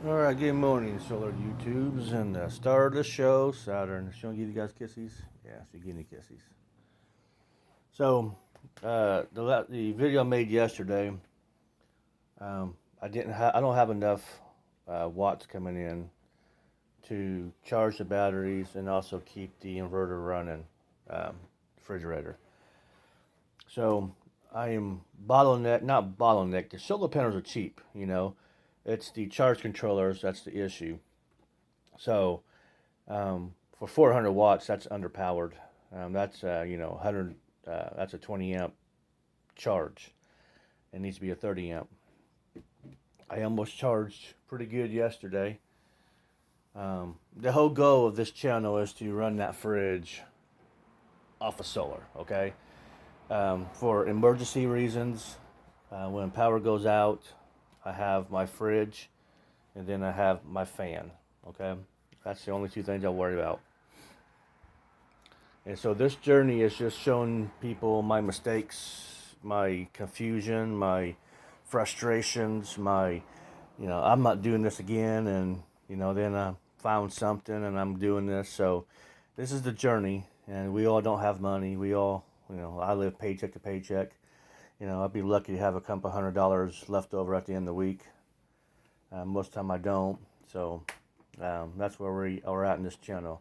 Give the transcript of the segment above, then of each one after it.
Alright, good morning, Solar YouTubes, and the star of the show, Saturn. She don't give you guys kissies? Yeah, she give me kissies. So, the video I made yesterday, I don't have enough watts coming in to charge the batteries and also keep the inverter running, refrigerator. So, I am not bottleneck. The solar panels are cheap, It's the charge controllers that's the issue. So, for 400 watts, that's underpowered. That's 100. That's a 20 amp charge. It needs to be a 30 amp. I almost charged pretty good yesterday. The whole goal of this channel is to run that fridge off of solar. Okay, for emergency reasons, when power goes out, I have my fridge, and then I have my fan. Okay, that's the only two things I worry about. And so this journey is just showing people my mistakes, my confusion, my frustrations, I'm not doing this again. And, then I found something and I'm doing this. So this is the journey. And we all don't have money. We all, I live paycheck to paycheck. I'd be lucky to have a couple $100 left over at the end of the week. Most of the time I don't. So that's where we're at in this channel.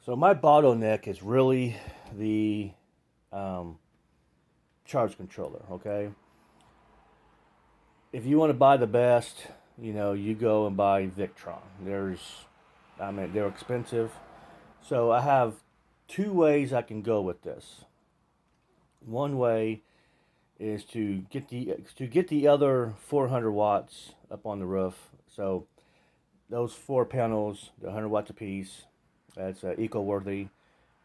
So my bottleneck is really the charge controller, okay? If you want to buy the best, you go and buy Victron. They're expensive. So I have two ways I can go with this. One way is to get the other 400 watts up on the roof. So those four panels, the 100 watts apiece, that's eco-worthy.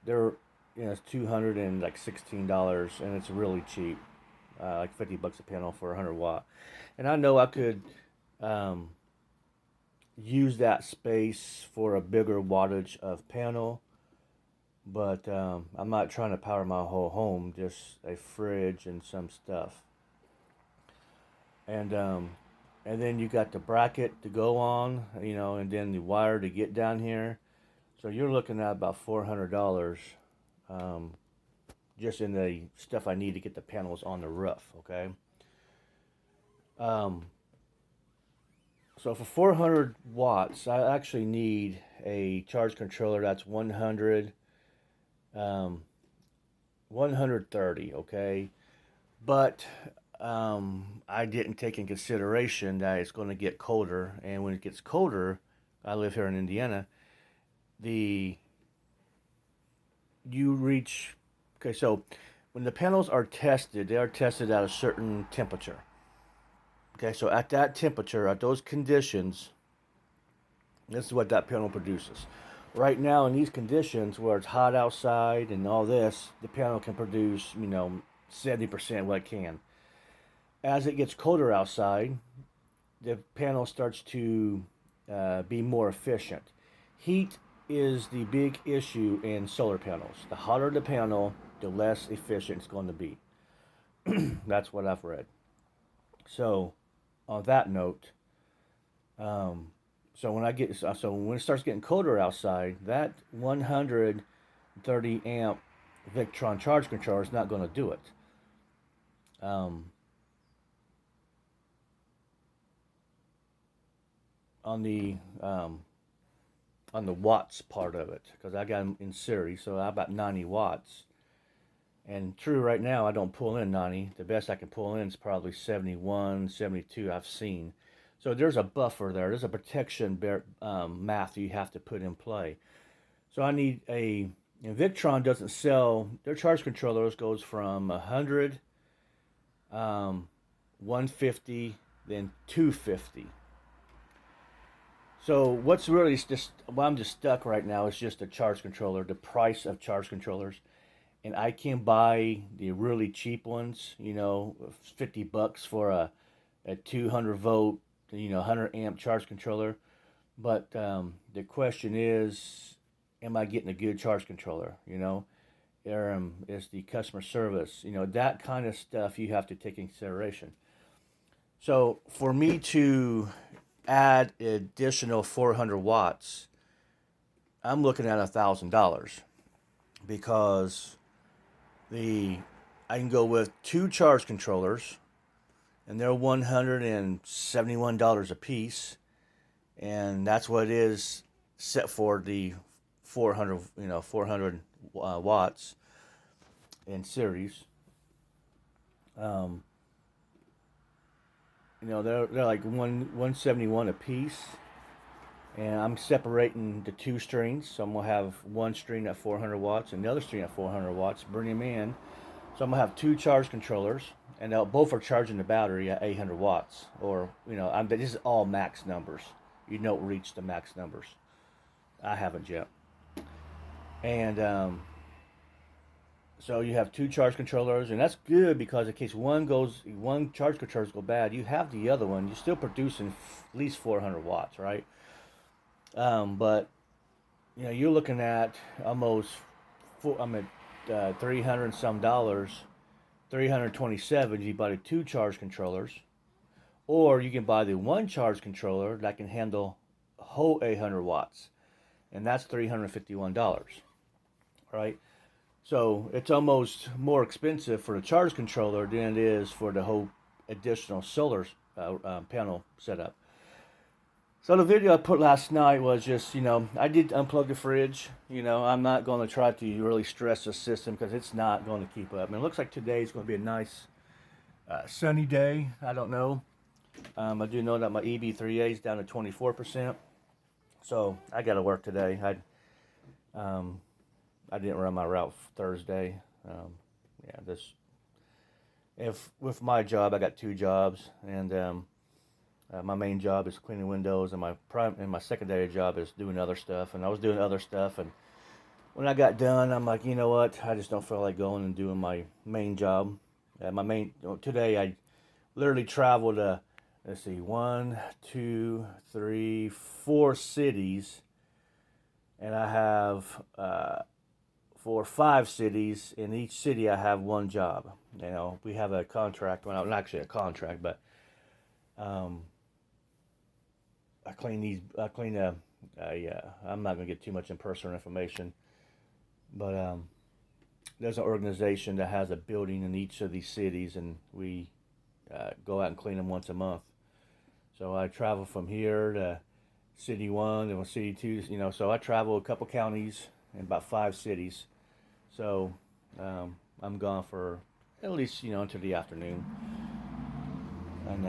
They're it's $216, and it's really cheap, like $50 a panel for 100 watt. And I know I could use that space for a bigger wattage of panel, but I'm not trying to power my whole home, just a fridge and some stuff. And then you got the bracket to go on, and then the wire to get down here. So you're looking at about $400 just in the stuff I need to get the panels on the roof, okay? So for 400 watts, I actually need a charge controller that's 130, okay? But I didn't take in consideration that it's going to get colder, and when it gets colder, I live here in Indiana, you reach, okay, so when the panels are tested, they are tested at a certain temperature. Okay, so at that temperature, at those conditions, this is what that panel produces. Right now, in these conditions where it's hot outside and all this, the panel can produce, 70% what it can. As it gets colder outside, the panel starts to be more efficient. Heat is the big issue in solar panels. The hotter the panel, the less efficient it's going to be. That's what I've read. So, on that note, so when it starts getting colder outside, that 130 amp Victron charge controller is not going to do it. Um, on the watts part of it, because I got them in series, so I about 90 watts. And true, right now I don't pull in 90. The best I can pull in is probably 71, 72 I've seen. So there's a buffer there. There's a protection math you have to put in play. So I need Victron doesn't sell, their charge controllers goes from 100, 150, then 250. So what's really I'm just stuck right now is just a charge controller, the price of charge controllers. And I can buy the really cheap ones, $50 for a 200 volt, 100 amp charge controller. But the question is, am I getting a good charge controller? Is the customer service, that kind of stuff you have to take in consideration. So for me to add additional 400 watts, I'm looking at $1,000 because I can go with 2 charge controllers, and they're $171 a piece, and that's what it is set for the 400 watts in series. Um, they're like 171 a piece, and I'm separating the 2 strings. So I'm gonna have one string at 400 watts and the other string at 400 watts. Bring them in. So I'm gonna have 2 charge controllers, and both are charging the battery at 800 watts. Or this is all max numbers. You don't reach the max numbers. I haven't yet. And so you have 2 charge controllers, and that's good because in case one charge controllers go bad, you have the other one. You're still producing at least 400 watts, right? But you're looking at almost, I'm at 300 and some dollars, 327. You buy the 2 charge controllers, or you can buy the 1 charge controller that can handle a whole 800 watts, and that's $351, right? So it's almost more expensive for the charge controller than it is for the whole additional solar panel setup. So the video I put last night was just, I did unplug the fridge. I'm not going to try to really stress the system because it's not going to keep up. And it looks like today is going to be a nice sunny day. I don't know. I do know that my EB3A is down to 24%. So I got to work today. I didn't run my route Thursday. With my job, I got 2 jobs, and my main job is cleaning windows, and my secondary job is doing other stuff. And I was doing other stuff, and when I got done, I'm like, you know what? I just don't feel like going and doing my main job. Today I literally traveled to, let's see, 1, 2, 3, 4 cities, and I have for 5 cities. In each city, I have 1 job. We have a contract. Well, not actually a contract, but I clean these. I'm not gonna get too much in personal information, but there's an organization that has a building in each of these cities, and we go out and clean them once a month. So I travel from here to City 1 and City 2. So I travel a couple counties and about 5 cities. So I'm gone for at least until the afternoon, and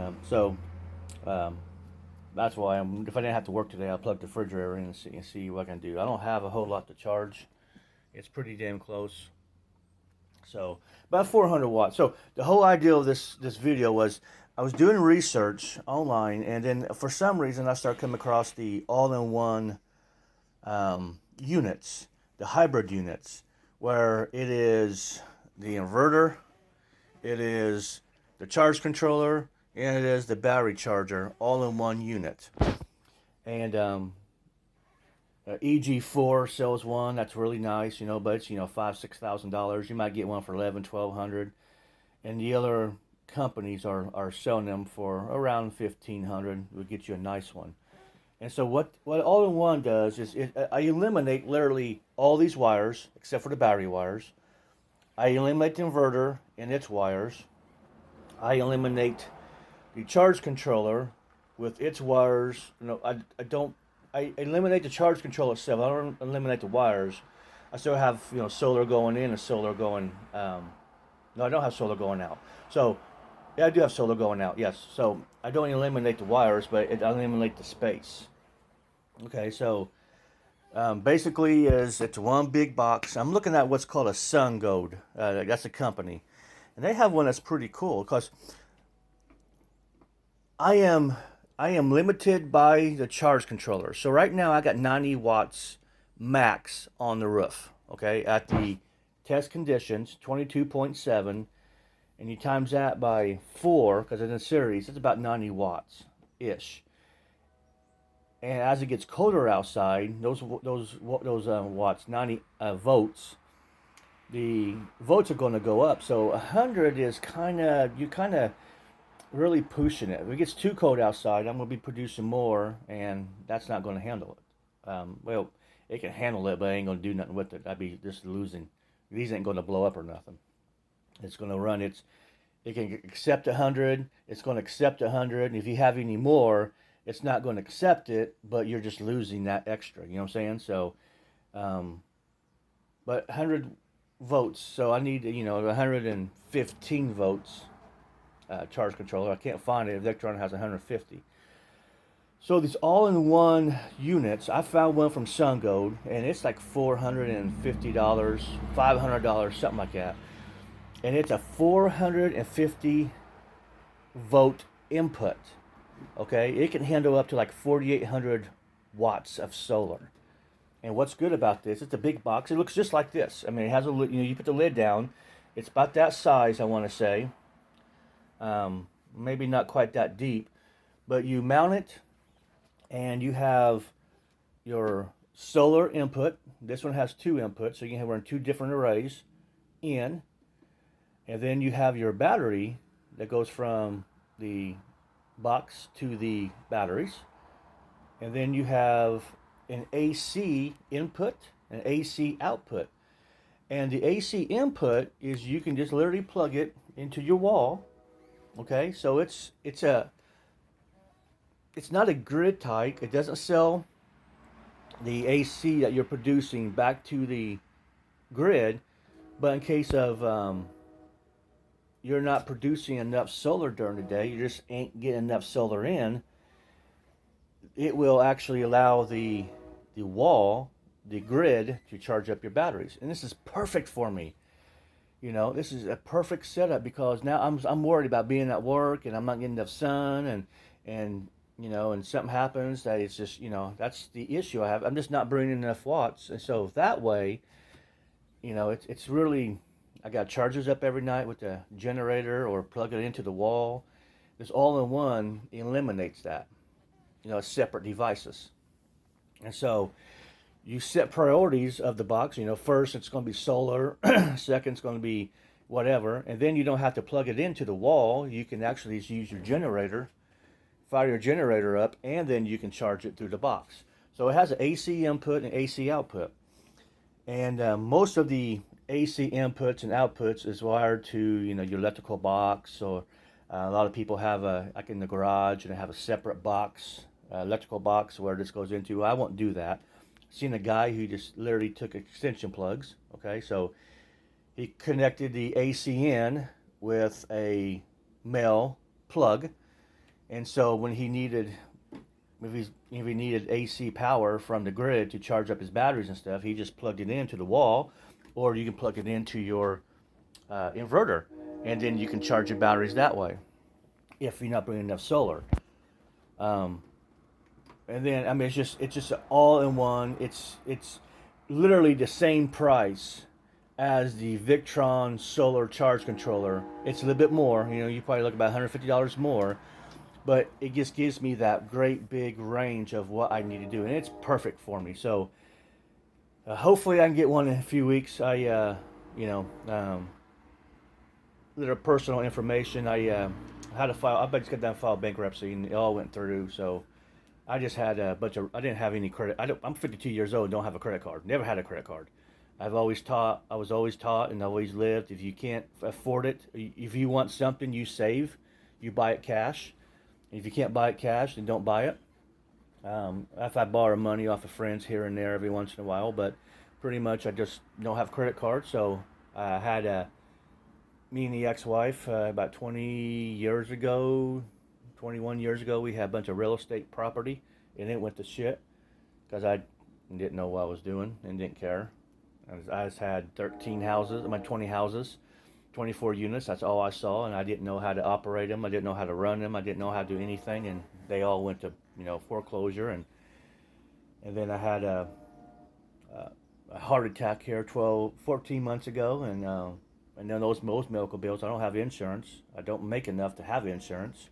that's why if I didn't have to work today, I'll plug the refrigerator in and see what I can do. I don't have a whole lot to charge. It's pretty damn close. So about 400 watts. So the whole idea of this video was I was doing research online, and then for some reason I started coming across the all-in-one units, the hybrid units, where it is the inverter, it is the charge controller, and it is the battery charger all in one unit. And EG4 sells one that's really nice, but it's $5,000-$6,000. You might get one for $1,100-$1,200, and the other companies are selling them for around $1,500. Would get you a nice one. And so what all-in-one does is I eliminate literally all these wires except for the battery wires. I eliminate the inverter and its wires. I eliminate the charge controller with its wires. I eliminate the charge controller itself. I don't eliminate the wires. I still have solar going in and solar going. No, I don't have solar going out. So yeah, I do have solar going out. Yes. So I don't eliminate the wires, but I eliminate the space. Okay, so basically it's one big box. I'm looking at what's called a SunGold. That's a company, and they have one that's pretty cool because I am limited by the charge controller. So right now I got 90 watts max on the roof. Okay, at the test conditions, 22.7, and you times that by 4 because it's in a series. It's about 90 watts ish. And as it gets colder outside, those watts, 90 volts, the volts are going to go up. So 100 is really pushing it. If it gets too cold outside, I'm going to be producing more, and that's not going to handle it. Well, it can handle it, but I ain't going to do nothing with it. I'd be just losing. These ain't going to blow up or nothing. It's going to run. It can accept 100. It's going to accept 100. And if you have any more, it's not going to accept it, but you're just losing that extra. You know what I'm saying? So, um, but 100 votes. So I need, 115 votes charge controller. I can't find it. Victron has 150. So these all-in-one units, I found one from SunGold, and it's like $450, $500, something like that. And it's a 450 vote input. Okay, it can handle up to like 4,800 watts of solar. And what's good about this? It's a big box. It looks just like this. I mean, it has a you put the lid down. It's about that size, I want to say. Maybe not quite that deep, but you mount it, and you have your solar input. This one has two inputs, so you can run two different arrays in, and then you have your battery that goes from the box to the batteries, and then you have an AC input, an AC output. And the AC input is you can just literally plug it into your wall. Okay, so it's not a grid type. It doesn't sell the AC that you're producing back to the grid, but in case of you're not producing enough solar during the day, you just ain't getting enough solar in, it will actually allow the wall, the grid, to charge up your batteries. And this is perfect for me. This is a perfect setup because now I'm worried about being at work and I'm not getting enough sun, and something happens that it's just, that's the issue I have. I'm just not bringing enough watts. And so that way, it's really, I got chargers up every night with the generator or plug it into the wall. This all-in-one eliminates that, separate devices. And so you set priorities of the box. First it's going to be solar, second it's going to be whatever, and then you don't have to plug it into the wall. You can actually use your generator, fire your generator up, and then you can charge it through the box. So it has an AC input and AC output. And most of the AC inputs and outputs is wired to your electrical box, or a lot of people have like in the garage, and they have a separate box, electrical box where this goes into. I won't do that. Seen a guy who just literally took extension plugs. Okay, so he connected the AC in with a male plug, and so when he needed, if he needed AC power from the grid to charge up his batteries and stuff, he just plugged it into the wall, or you can plug it into your inverter, and then you can charge your batteries that way if you're not bringing enough solar. And then it's just all in one. It's literally the same price as the Victron solar charge controller. It's a little bit more. You probably look about $150 more, but it just gives me that great big range of what I need to do, and it's perfect for me. So hopefully I can get one in a few weeks. Little personal information. I had to file. I just got done file bankruptcy, and it all went through. So I just had a bunch of. I didn't have any credit. I'm 52 years old. Don't have a credit card. Never had a credit card. I was always taught, and always lived. If you can't afford it, if you want something, you save. You buy it cash. If you can't buy it cash, then don't buy it. If I borrow money off of friends here and there every once in a while, but pretty much I just don't have credit cards. So I had me and the ex-wife about 20 years ago, 21 years ago, we had a bunch of real estate property, and it went to shit because I didn't know what I was doing and didn't care. I just had 13 houses, 20 houses, 24 units. That's all I saw, and I didn't know how to operate them. I didn't know how to run them. I didn't know how to do anything, and they all went to foreclosure. And then I had a heart attack here 14 months ago, and then those most medical bills. I don't have insurance. I don't make enough to have insurance,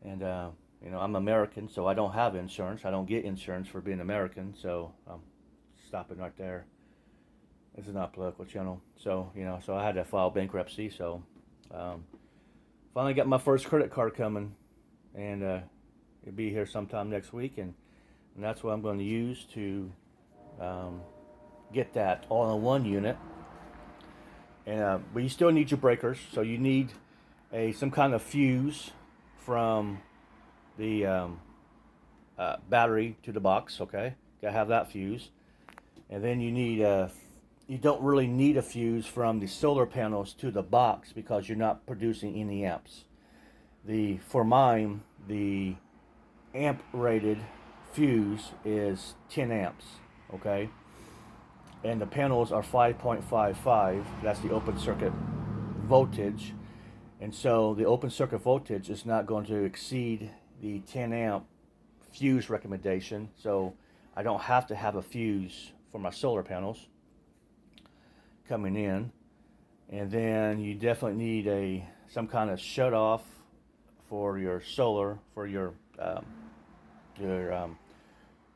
and I'm American, so I don't have insurance. I don't get insurance for being American, so I'm stopping right there. This is not a political channel, so so I had to file bankruptcy. So finally got my first credit card coming, and it'll be here sometime next week, and that's what I'm going to use to um, get that all-in-one unit. And but you still need your breakers, so you need some kind of fuse from the battery to the box. Okay, gotta have that fuse, and then you need you don't really need a fuse from the solar panels to the box because you're not producing any amps. For mine, the amp rated fuse is 10 amps. Okay, and the panels are 5.55. That's the open circuit voltage, and so the open circuit voltage is not going to exceed the 10 amp fuse recommendation. So I don't have to have a fuse for my solar panels coming in. And then you definitely need some kind of shut off for your solar, for your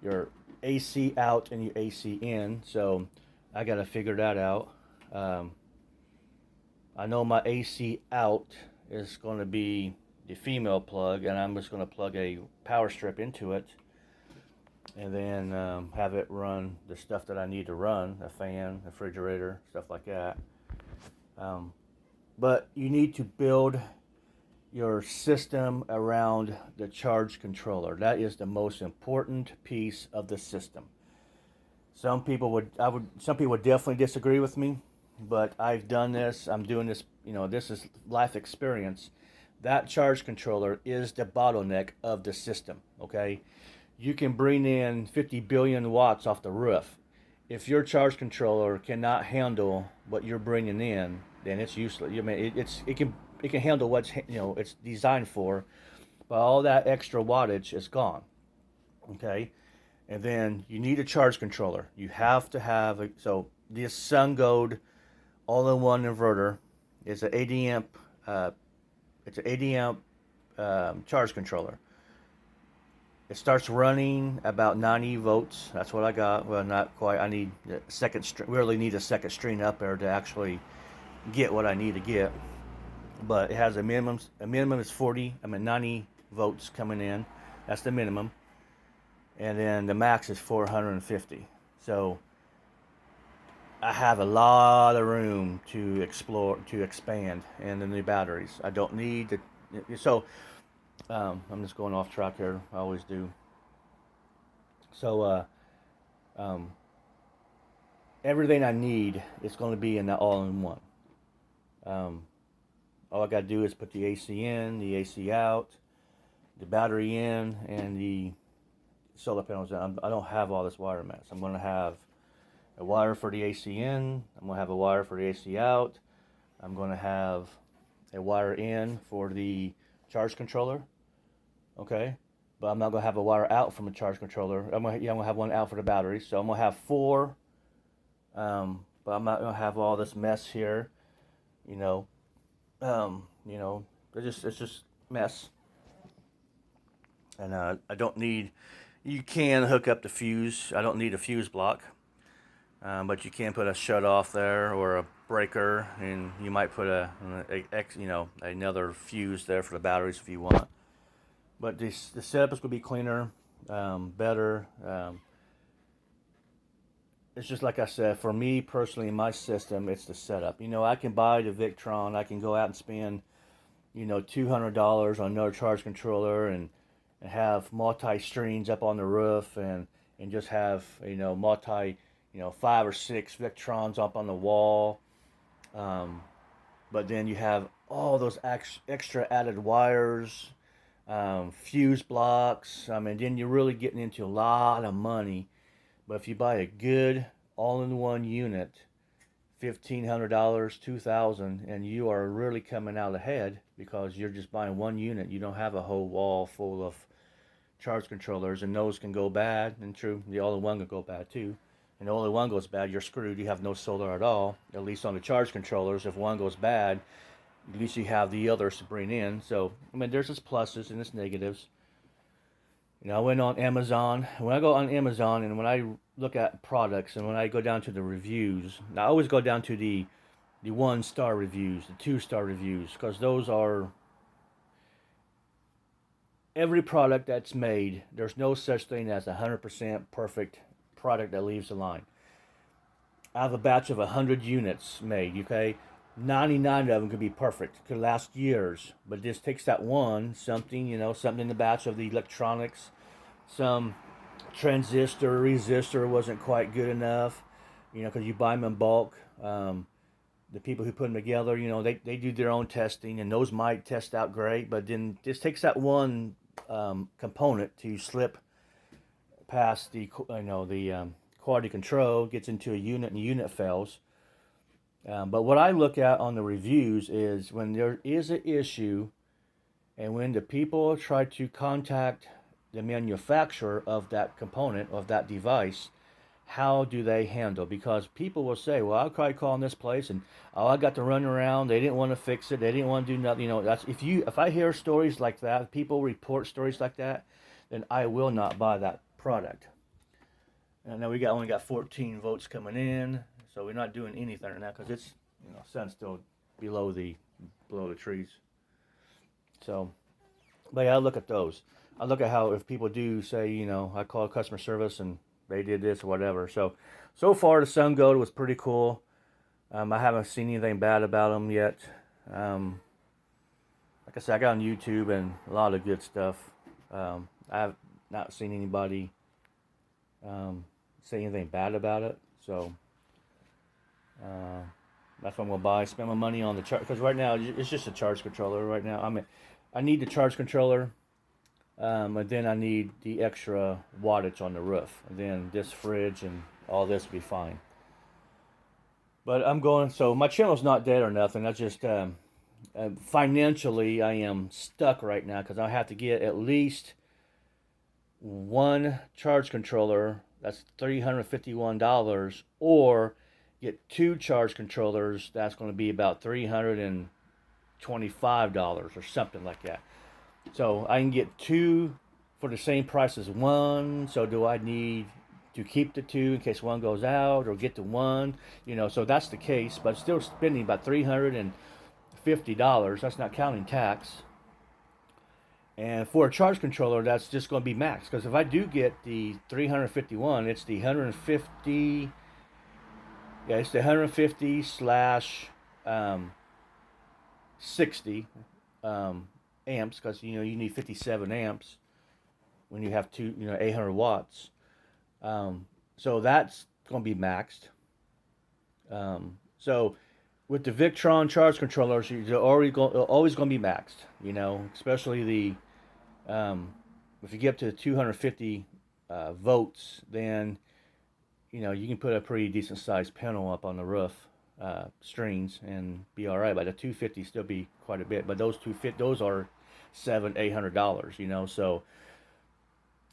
your AC out and your AC in. So I got to figure that out. I know my AC out is going to be the female plug, and I'm just going to plug a power strip into it, and then have it run the stuff that I need to run, a fan, a refrigerator, stuff like that. But you need to build your system around the charge controller. That is the most important piece of the system. Some people would definitely disagree with me, but I've done this. I'm doing this. This is life experience. That charge controller is the bottleneck of the system. Okay, you can bring in 50 billion watts off the roof. If your charge controller cannot handle what you're bringing in, then it's useless. I mean, it can handle what's it's designed for, but all that extra wattage is gone. Okay, and then you need a charge controller. You have to have so this SunGold all-in-one inverter is an 80 amp. It's an 80 amp charge controller. It starts running about 90 volts. That's what I got. Well, not quite. I need a second. Really need a second string up there to actually get what I need to get. But it has a minimum. A minimum is 90 volts coming in. That's the minimum. And then the max is 450. So I have a lot of room to explore, to expand, and the new batteries. I don't need to. So I'm just going off track here. I always do. So everything I need is going to be in the all-in-one. All I got to do is put the AC in, the AC out, the battery in, and the solar panels in. I don't have all this wire mess. I'm going to have a wire for the AC in. I'm going to have a wire for the AC out. I'm going to have a wire in for the charge controller. Okay, but I'm not going to have a wire out from a charge controller. I'm going to have one out for the battery. So I'm going to have four, but I'm not going to have all this mess here. It's just mess. And I don't need. You can hook up the fuse. I don't need a fuse block, but you can put a shut off there or a breaker, and you might put another fuse there for the batteries if you want. But the setup is going to be cleaner, better. It's just like I said, for me personally, in my system, it's the setup. I can buy the Victron. I can go out and spend, $200 on another charge controller and have multi-strings up on the roof and just have, 5 or 6 Victrons up on the wall. But then you have all those extra added wires, fuse blocks. I mean, then you're really getting into a lot of money. But if you buy a good all-in-one unit, $1,500, $2,000, and you are really coming out ahead because you're just buying one unit. You don't have a whole wall full of charge controllers, and those can go bad. And true, the all-in-one can go bad too. And the all-in-one goes bad, you're screwed. You have no solar at all. At least on the charge controllers, if one goes bad, at least you have the others to bring in. So I mean, there's its pluses and its negatives. I went on Amazon. When I go on Amazon and when I look at products and when I go down to the reviews, I always go down to the 1-star reviews, the 2-star reviews, because those are every product that's made, there's no such thing as 100% perfect product that leaves the line. I have a batch of 100 units made, okay? 99 of them could be perfect, could last years, but this takes that one, something, something in the batch of the electronics, some transistor, resistor wasn't quite good enough, because you buy them in bulk. The people who put them together, they do their own testing, and those might test out great, but then this takes that one component to slip past the quality control, gets into a unit, and the unit fails. But what I look at on the reviews is when there is an issue, and when the people try to contact the manufacturer of that component, of that device, how do they handle? Because people will say, well, I'll try calling this place, and I got to run around. They didn't want to fix it. They didn't want to do nothing. That's if I hear stories like that, people report stories like that, then I will not buy that product. And now we only got 14 votes coming in, so we're not doing anything right now because it's sun's still below the trees. So, but yeah, I look at those. I look at how if people do say, I call customer service and they did this or whatever. So far the Sun Gold was pretty cool. I haven't seen anything bad about them yet. Like I said, I got on YouTube and a lot of good stuff. I have not seen anybody say anything bad about it. So that's what I'm gonna buy. Spend my money on the charge because right now it's just a charge controller. Right now, I need the charge controller. And then I need the extra wattage on the roof. And then this fridge and all this will be fine. But so my channel's not dead or nothing. I just, financially, I am stuck right now because I have to get at least one charge controller. That's $351. Or get two charge controllers. That's going to be about $325 or something like that. So I can get two for the same price as one. So do I need to keep the two in case one goes out or get the one? So that's the case, but still spending about $350. That's not counting tax. And for a charge controller, that's just going to be max. Because if I do get the 351, it's the 150. Yeah, it's the 150 slash 60. Amps because you need 57 amps when you have 800 watts. So that's going to be maxed. So with the Victron charge controllers, you're always going to be maxed. Especially the if you get up to 250 volts, then you can put a pretty decent sized panel up on the roof. Strings and be all right, but the 250 still be quite a bit. But those are $700-800, so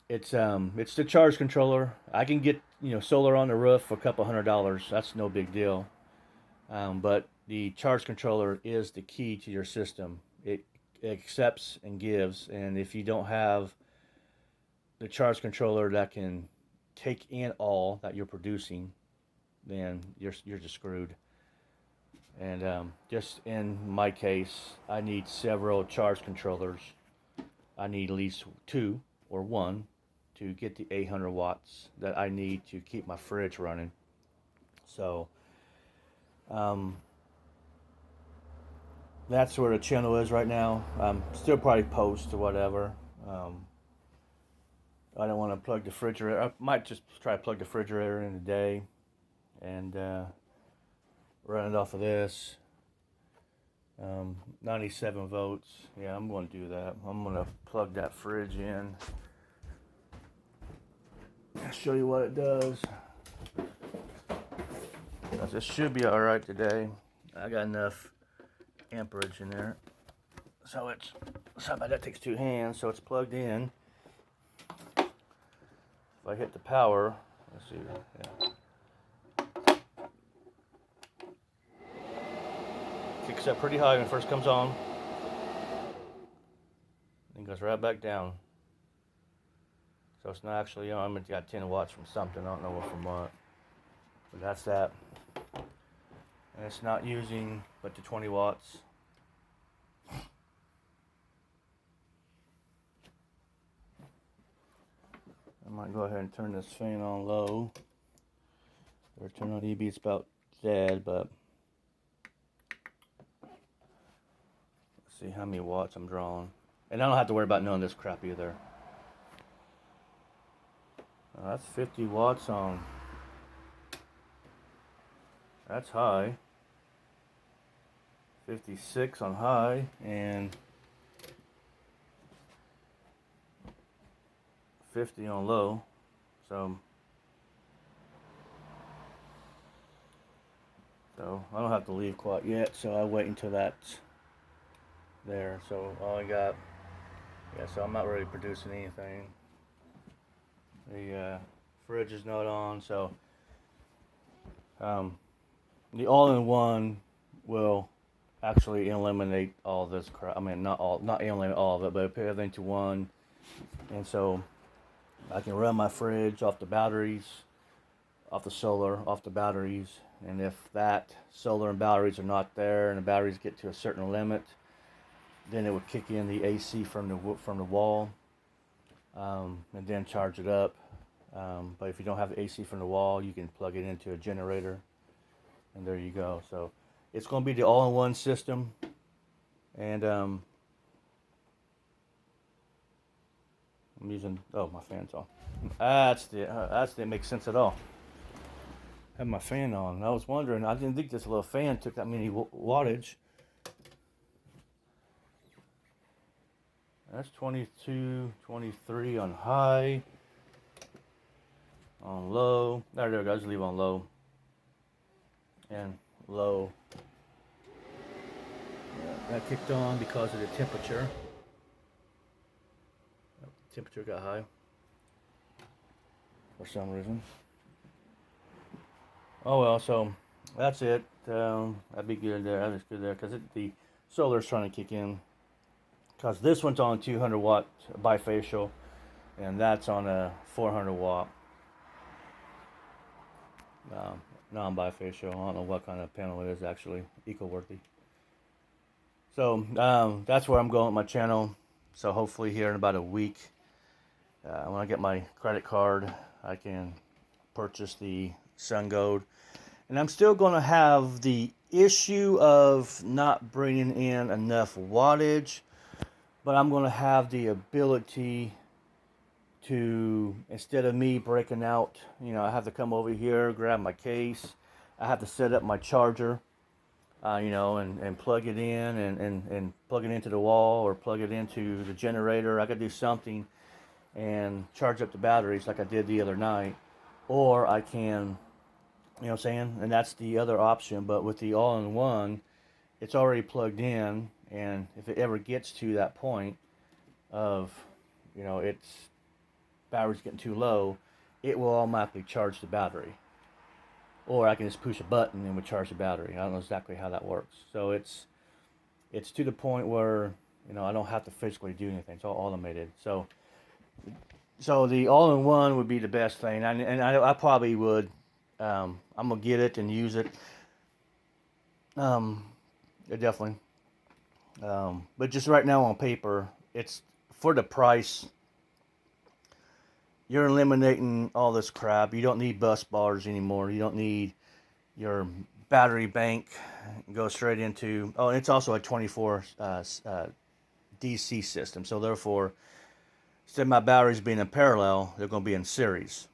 it's the charge controller. I can get solar on the roof for a couple $100. That's no big deal. But the charge controller is the key to your system. It accepts and gives, and if you don't have the charge controller that can take in all that you're producing, then you're just screwed. And just in my case, I need several charge controllers. I need at least two or one to get the 800 watts that I need to keep my fridge running. So that's where the channel is right now. Still probably post or whatever. I don't want to plug the refrigerator. I might just try to plug the refrigerator in today and run it off of this. 97 volts. Yeah, I'm going to do that. I'm going to plug that fridge in. I'll show you what it does. This should be alright today. I got enough amperage in there. So it's something that takes two hands, so it's plugged in. If I hit the power, let's see. Yeah. Kicks up pretty high when it first comes on. Then goes right back down. So it's not actually on. It's got 10 watts from something. I don't know from what. But that's that. And it's not using but the 20 watts. I might go ahead and turn this fan on low. Or turn on EB, it's about dead, but let's see how many watts I'm drawing. And I don't have to worry about knowing this crap either. That's 50 watts on. That's high. 56 on high, and 50 on low. So I don't have to leave quite yet, so I wait until that's there. So all I got, yeah, so I'm not really producing anything. The fridge is not on, so the all-in-one will actually eliminate all this crap. I mean, not eliminate all of it, but put everything to one. And so I can run my fridge off the batteries, off the solar, off the batteries. And if that solar and batteries are not there, and the batteries get to a certain limit, then it would kick in the AC from the wall, and then charge it up. But if you don't have the AC from the wall, you can plug it into a generator, and there you go. So it's going to be the all-in-one system, and I'm using, oh, my fan's on. That's it makes sense at all. Have my fan on. I was wondering, I didn't think this little fan took that many wattage. That's 22, 23 on high. On low. There we go. Just leave on low. And low. Yeah, that kicked on because of the temperature. The temperature got high for some reason. Oh well, so that's it. That'd be good there. That is good there because the solar's trying to kick in. Because this one's on 200 watt bifacial, and that's on a 400 watt non-bifacial. I don't know what kind of panel it is actually, eco-worthy. So that's where I'm going with my channel. So hopefully here in about a week, when I get my credit card, I can purchase the SunGold. And I'm still going to have the issue of not bringing in enough wattage, but I'm going to have the ability to, instead of me breaking out, I have to come over here, grab my case, I have to set up my charger, and plug it in and plug it into the wall or plug it into the generator. I got to do something and charge up the batteries like I did the other night. Or I can, you know what I'm saying? And that's the other option. But with the all-in-one, it's already plugged in. And if it ever gets to that point of, it's battery's getting too low, it will automatically charge the battery. Or I can just push a button and it would charge the battery. I don't know exactly how that works. So it's to the point where, I don't have to physically do anything. It's all automated. So the all-in-one would be the best thing. And I probably would, I'm going to get it and use it. Definitely. But just right now on paper, it's for the price. You're eliminating all this crap. You don't need bus bars anymore. You don't need your battery bank. Go straight into, and it's also a 24 DC system. So therefore, instead of my batteries being in parallel, they're going to be in series.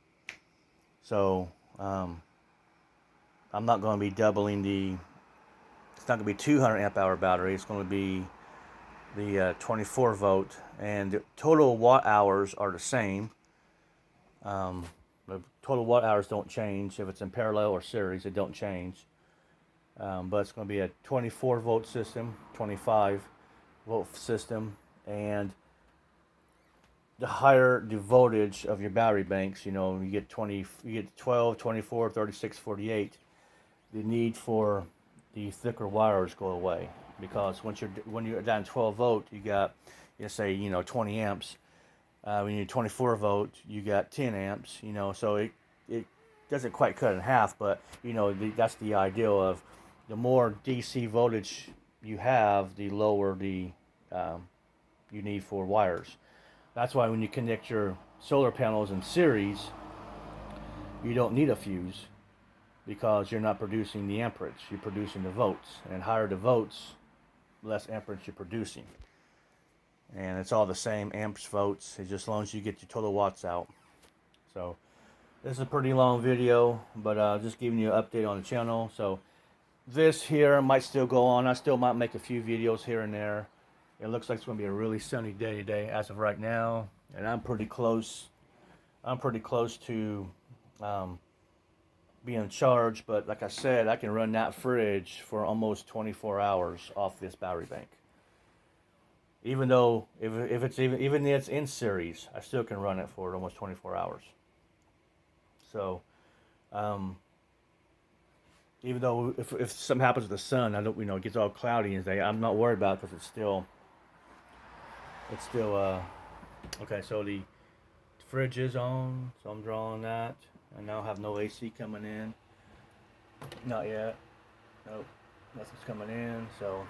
So I'm not going to be doubling it's not going to be 200 amp hour battery. It's going to be the 24 volt, and the total watt hours are the same. The total watt hours don't change. If it's in parallel or series, it don't change. But it's going to be a 24 volt system, 25 volt system, and the higher the voltage of your battery banks, you get 12, 24, 36, 48. The need for the thicker wires go away, because when you're down 12 volt, you got, say 20 amps. When you're 24 volt, you got 10 amps. So it doesn't quite cut in half, but that's the ideal of the more DC voltage you have, the lower the you need for wires. That's why when you connect your solar panels in series, you don't need a fuse because you're not producing the amperage, you're producing the volts. And higher the volts, less amperage you're producing. And it's all the same amps, volts, it's just as long as you get your total watts out. So this is a pretty long video, but just giving you an update on the channel. So this here might still go on. I still might make a few videos here and there. It looks like it's going to be a really sunny day today as of right now. And I'm pretty close. I'm pretty close to being charged. But like I said, I can run that fridge for almost 24 hours off this battery bank. Even though, if it's even if it's in series, I still can run it for almost 24 hours. So, even though if something happens with the sun, I don't, it gets all cloudy and day, I'm not worried about it because it's still okay. So the fridge is on, so I'm drawing that. I now have no AC coming in. Not yet. Nope, nothing's coming in. So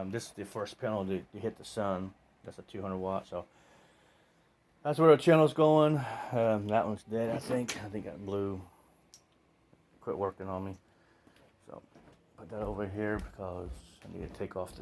this is the first panel to hit the sun. That's a 200 watt. So that's where the channel's going. That one's dead, I think. I think that blue quit working on me. So put that over here because I need to take off the